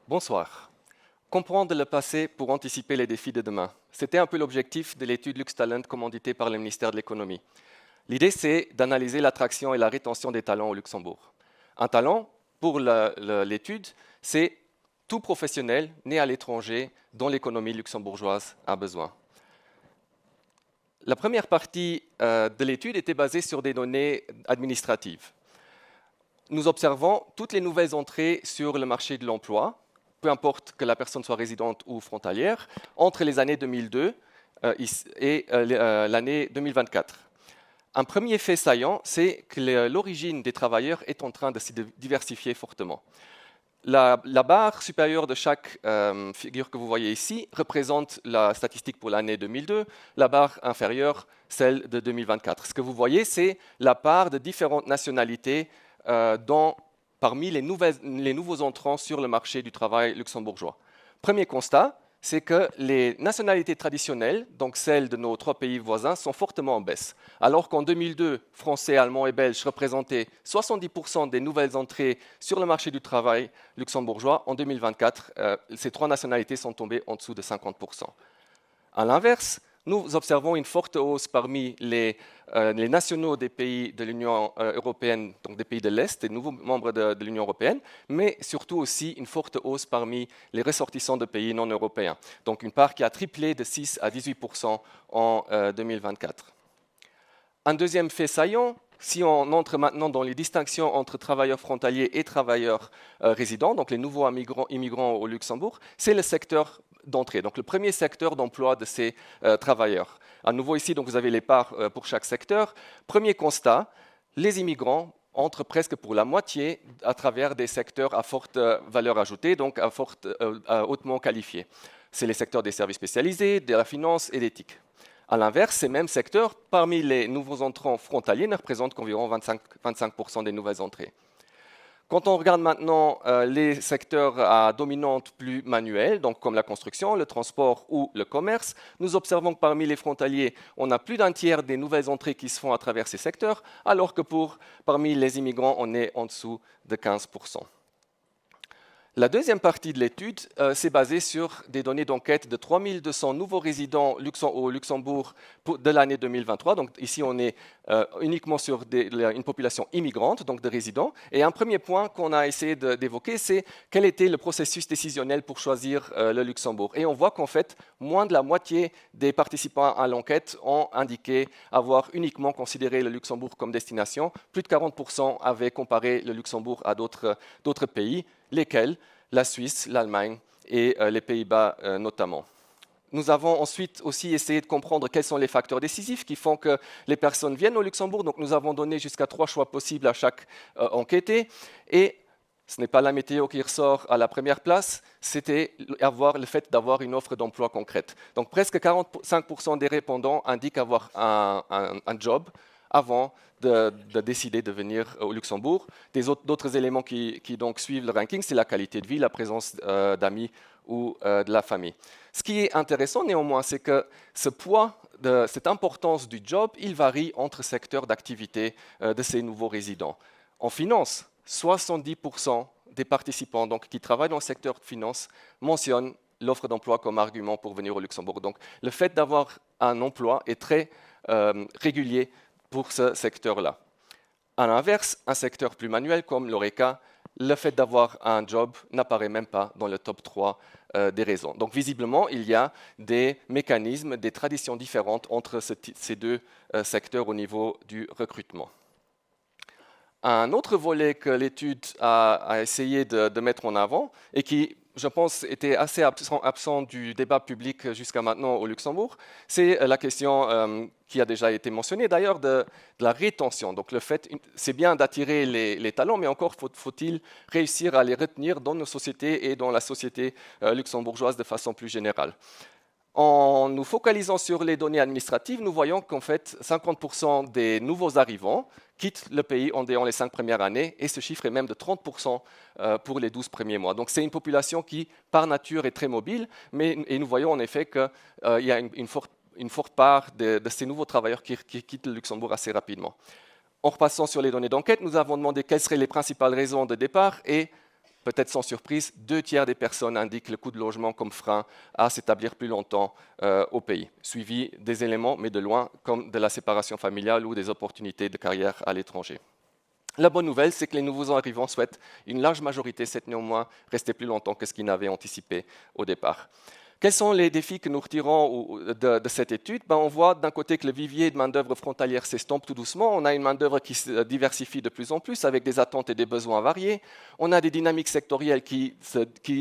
Bonsoir. Comprendre le passé pour anticiper les défis de demain. C'était un peu l'objectif de l'étude LuxTalent commanditée par le ministère de l'Économie. L'idée, c'est d'analyser l'attraction et la rétention des talents au Luxembourg. Un talent, pour l'étude, c'est tout professionnel né à l'étranger dont l'économie luxembourgeoise a besoin. La première partie de l'étude était basée sur des données administratives. Nous observons toutes les nouvelles entrées sur le marché de l'emploi, peu importe que la personne soit résidente ou frontalière, entre les années 2002 et l'année 2024. Un premier fait saillant, c'est que l'origine des travailleurs est en train de se diversifier fortement. La barre supérieure de chaque figure que vous voyez ici représente la statistique pour l'année 2002, la barre inférieure, celle de 2024. Ce que vous voyez, c'est la part de différentes nationalités parmi les nouveaux entrants sur le marché du travail luxembourgeois. Premier constat, c'est que les nationalités traditionnelles, donc celles de nos 3 pays voisins, sont fortement en baisse. Alors qu'en 2002, Français, Allemands et Belges représentaient 70% des nouvelles entrées sur le marché du travail luxembourgeois, en 2024, ces 3 nationalités sont tombées en dessous de 50%. À l'inverse, nous observons une forte hausse parmi les nationaux des pays de l'Union européenne, donc des pays de l'Est, des nouveaux membres de l'Union européenne, mais surtout aussi une forte hausse parmi les ressortissants de pays non européens. Donc une part qui a triplé de 6 à 18% en 2024. Un deuxième fait saillant, si on entre maintenant dans les distinctions entre travailleurs frontaliers et travailleurs résidents, donc les nouveaux immigrants au Luxembourg, c'est le secteur d'entrée, donc le premier secteur d'emploi de ces travailleurs. À nouveau ici, donc vous avez les parts pour chaque secteur. Premier constat, les immigrants entrent presque pour la moitié à travers des secteurs à forte valeur ajoutée, donc hautement qualifiés. C'est les secteurs des services spécialisés, de la finance et d'éthique. À l'inverse, ces mêmes secteurs, parmi les nouveaux entrants frontaliers, ne représentent qu'environ 25% des nouvelles entrées. Quand on regarde maintenant les secteurs à dominante plus manuelle, donc comme la construction, le transport ou le commerce, nous observons que parmi les frontaliers, on a plus d'un tiers des nouvelles entrées qui se font à travers ces secteurs, alors que parmi les immigrants, on est en dessous de 15%. La deuxième partie de l'étude s'est basée sur des données d'enquête de 3200 nouveaux résidents au Luxembourg de l'année 2023. Donc ici, on est uniquement sur une population immigrante, donc de résidents. Et un premier point qu'on a essayé d'évoquer, c'est quel était le processus décisionnel pour choisir le Luxembourg. Et on voit qu'en fait, moins de la moitié des participants à l'enquête ont indiqué avoir uniquement considéré le Luxembourg comme destination. Plus de 40% avaient comparé le Luxembourg à d'autres pays, lesquels la Suisse, l'Allemagne et les Pays-Bas notamment. Nous avons ensuite aussi essayé de comprendre quels sont les facteurs décisifs qui font que les personnes viennent au Luxembourg. Donc nous avons donné jusqu'à 3 choix possibles à chaque enquêté. Et ce n'est pas la météo qui ressort à la première place, c'était le fait d'avoir une offre d'emploi concrète. Donc presque 45% des répondants indiquent avoir un job avant de décider de venir au Luxembourg. D'autres éléments qui donc suivent le ranking, c'est la qualité de vie, la présence d'amis ou de la famille. Ce qui est intéressant néanmoins, c'est que ce poids, cette importance du job, il varie entre secteurs d'activité de ces nouveaux résidents. En finance, 70% des participants donc, qui travaillent dans le secteur de finance mentionnent l'offre d'emploi comme argument pour venir au Luxembourg. Donc le fait d'avoir un emploi est très régulier pour ce secteur-là. À l'inverse, un secteur plus manuel comme l'ORECA, le fait d'avoir un job n'apparaît même pas dans le top 3 des raisons. Donc visiblement, il y a des mécanismes, des traditions différentes entre ces deux secteurs au niveau du recrutement. Un autre volet que l'étude a essayé de mettre en avant et qui, je pense, était assez absent du débat public jusqu'à maintenant au Luxembourg, c'est la question qui a déjà été mentionnée d'ailleurs de la rétention. Donc le fait, c'est bien d'attirer les talents, mais encore faut-il réussir à les retenir dans nos sociétés et dans la société luxembourgeoise de façon plus générale. En nous focalisant sur les données administratives, nous voyons qu'en fait, 50% des nouveaux arrivants quittent le pays en les 5 premières années, et ce chiffre est même de 30% pour les 12 premiers mois. Donc c'est une population qui, par nature, est très mobile, et nous voyons en effet qu'il y a une forte part de ces nouveaux travailleurs qui quittent le Luxembourg assez rapidement. En repassant sur les données d'enquête, nous avons demandé quelles seraient les principales raisons de départ, et peut-être sans surprise, 2/3 des personnes indiquent le coût de logement comme frein à s'établir plus longtemps au pays, suivi des éléments, mais de loin, comme de la séparation familiale ou des opportunités de carrière à l'étranger. La bonne nouvelle, c'est que les nouveaux arrivants souhaitent, une large majorité souhaite néanmoins rester plus longtemps que ce qu'ils n'avaient anticipé au départ. Quels sont les défis que nous retirons de cette étude? On voit d'un côté que le vivier de main-d'œuvre frontalière s'estompe tout doucement. On a une main-d'œuvre qui se diversifie de plus en plus avec des attentes et des besoins variés. On a des dynamiques sectorielles qui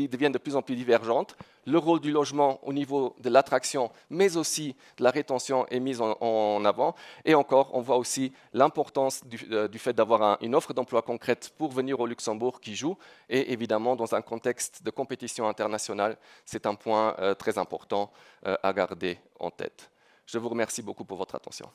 deviennent de plus en plus divergentes. Le rôle du logement au niveau de l'attraction, mais aussi de la rétention est mis en avant. Et encore, on voit aussi l'importance du fait d'avoir une offre d'emploi concrète pour venir au Luxembourg qui joue. Et évidemment, dans un contexte de compétition internationale, c'est un point très important à garder en tête. Je vous remercie beaucoup pour votre attention.